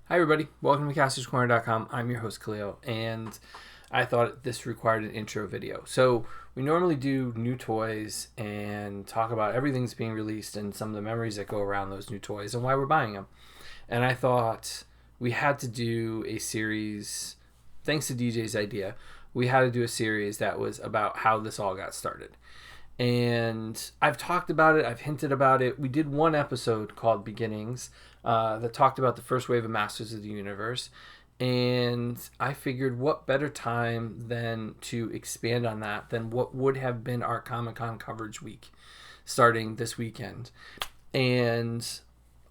Hi everybody, welcome to Kastor'sCorner.com. I'm your host Khalil, and I thought this required an intro video. So we normally do new toys and talk about everything that's being released and some of the memories that go around those new toys and why we're buying them. And I thought we had to do a series, thanks to DJ's idea, we had to do a series that was about how this all got started. And I've talked about it, I've hinted about it. We did one episode called Beginnings that talked about the first wave of Masters of the Universe. And I figured what better time than to expand on that than what would have been our Comic-Con coverage week starting this weekend. And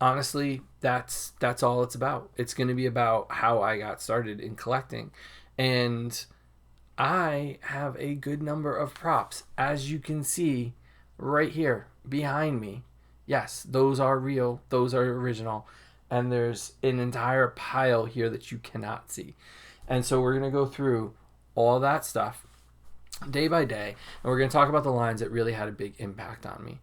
honestly, that's all it's about. It's going to be about how I got started in collecting. And I have a good number of props, as you can see right here behind me. Yes, those are real, those are original, and there's an entire pile here that you cannot see. And so we're going to go through all that stuff day by day, and we're going to talk about the lines that really had a big impact on me.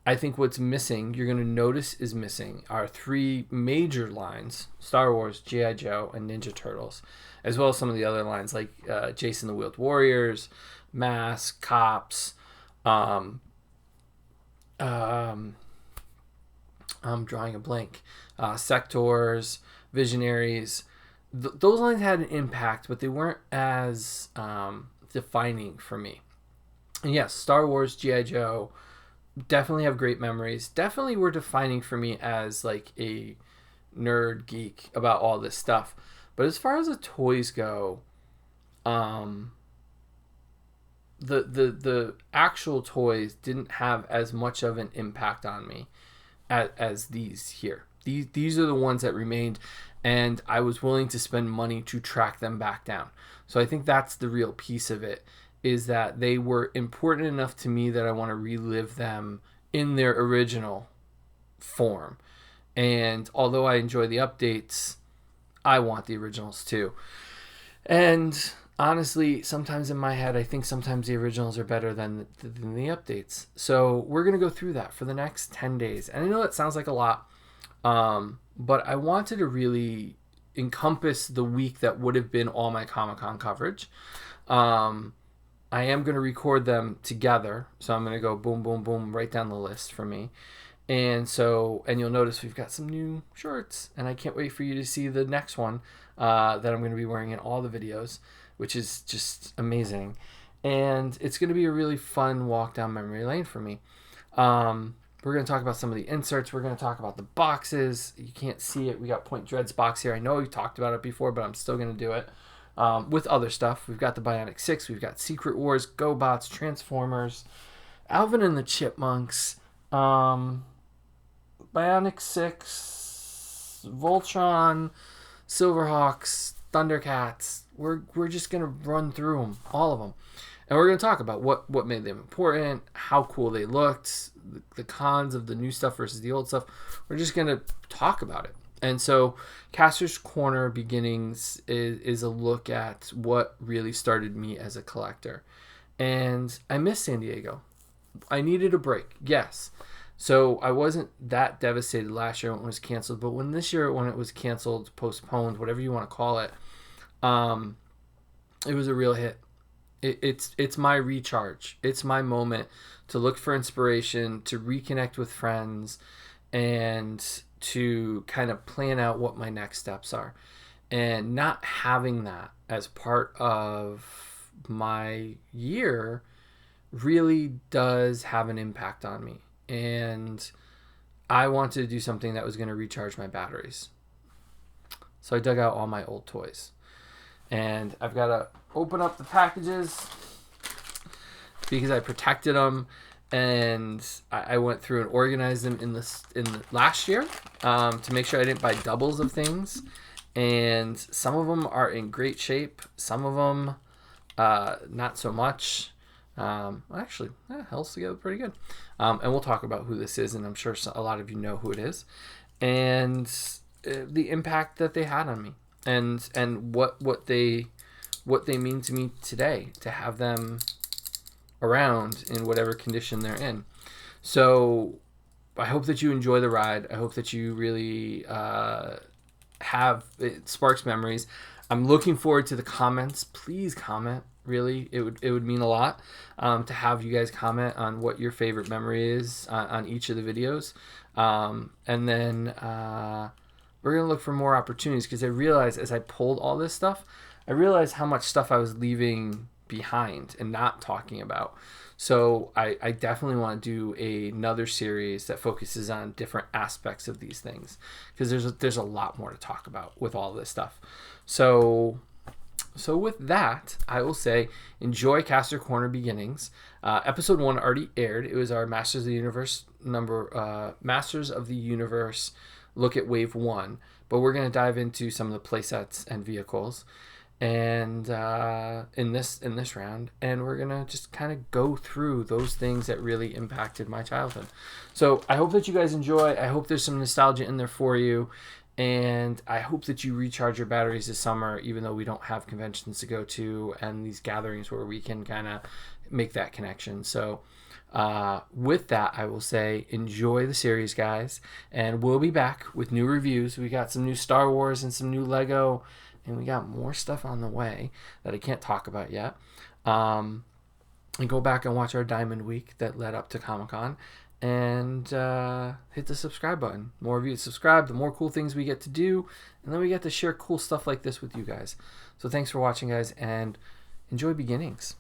I think what's missing, you're going to notice is missing, are three major lines: Star Wars, G.I. Joe, and Ninja Turtles, as well as some of the other lines like Jason the Wheeled Warriors, Mask, Cops, I'm drawing a blank, Sectors, Visionaries. Those lines had an impact, but they weren't as defining for me. And yes, Star Wars, G.I. Joe, definitely have great memories. Definitely were defining for me as like a nerd geek about all this stuff. But as far as the toys go, the actual toys didn't have as much of an impact on me as these here. These are the ones that remained, and I was willing to spend money to track them back down. So I think that's the real piece of it, is that they were important enough to me that I want to relive them in their original form. And although I enjoy the updates, I want the originals too. And honestly, sometimes in my head, I think sometimes the originals are better than the updates. So we're going to go through that for the next 10 days. And I know that sounds like a lot, but I wanted to really encompass the week that would have been all my Comic-Con coverage. I am going to record them together, so I'm going to go boom, boom, boom, right down the list for me. And you'll notice we've got some new shirts, and I can't wait for you to see the next one that I'm going to be wearing in all the videos, which is just amazing. And it's going to be a really fun walk down memory lane for me. We're going to talk about some of the inserts. We're going to talk about the boxes. You can't see it. We got Point Dread's box here. I know we've talked about it before, but I'm still going to do it. With other stuff. We've got the Bionic 6, we've got Secret Wars, GoBots, Transformers, Alvin and the Chipmunks, Bionic 6, Voltron, Silverhawks, Thundercats. We're just going to run through them, all of them. And we're going to talk about what made them important, how cool they looked, the cons of the new stuff versus the old stuff. We're just going to talk about it. And so Kastor's Corner Beginnings is a look at what really started me as a collector. And I miss San Diego. I needed a break, yes. So I wasn't that devastated last year when it was canceled. But when it was canceled, postponed, whatever you want to call it, it was a real hit. It's my recharge. It's my moment to look for inspiration, to reconnect with friends, and to kind of plan out what my next steps are. And not having that as part of my year really does have an impact on me. And I wanted to do something that was going to recharge my batteries. So I dug out all my old toys. And I've got to open up the packages because I protected them. And I went through and organized them in the last year to make sure I didn't buy doubles of things. And some of them are in great shape. Some of them not so much. Actually, held together pretty good. And we'll talk about who this is, and I'm sure a lot of you know who it is, and the impact that they had on me, and what they mean to me today, to have them around in whatever condition they're in. So I hope that you enjoy the ride. I hope that you really have it sparks memories. I'm looking forward to the comments. Please comment. Really, it would mean a lot to have you guys comment on what your favorite memory is on each of the videos. And then we're going to look for more opportunities, because I realized as I pulled all this stuff, I realized how much stuff I was leaving behind and not talking about. So I definitely want to do another series that focuses on different aspects of these things, because there's a lot more to talk about with all this stuff. So with that, I will say enjoy Kastor Korner Beginnings. Episode 1 already aired. It was our Masters of the Universe look at Wave 1. But we're going to dive into some of the playsets and vehicles and in this round, and we're gonna just kind of go through those things that really impacted my childhood. So I hope that you guys enjoy. I hope there's some nostalgia in there for you, and I hope that you recharge your batteries this summer, even though we don't have conventions to go to and these gatherings where we can kind of make that connection. So with that, I will say enjoy the series, guys, and we'll be back with new reviews. We got some new Star Wars and some new Lego, and we got more stuff on the way that I can't talk about yet. And go back and watch our Diamond Week that led up to Comic-Con. And hit the subscribe button. The more of you subscribe, the more cool things we get to do. And then we get to share cool stuff like this with you guys. So thanks for watching, guys, and enjoy Beginnings.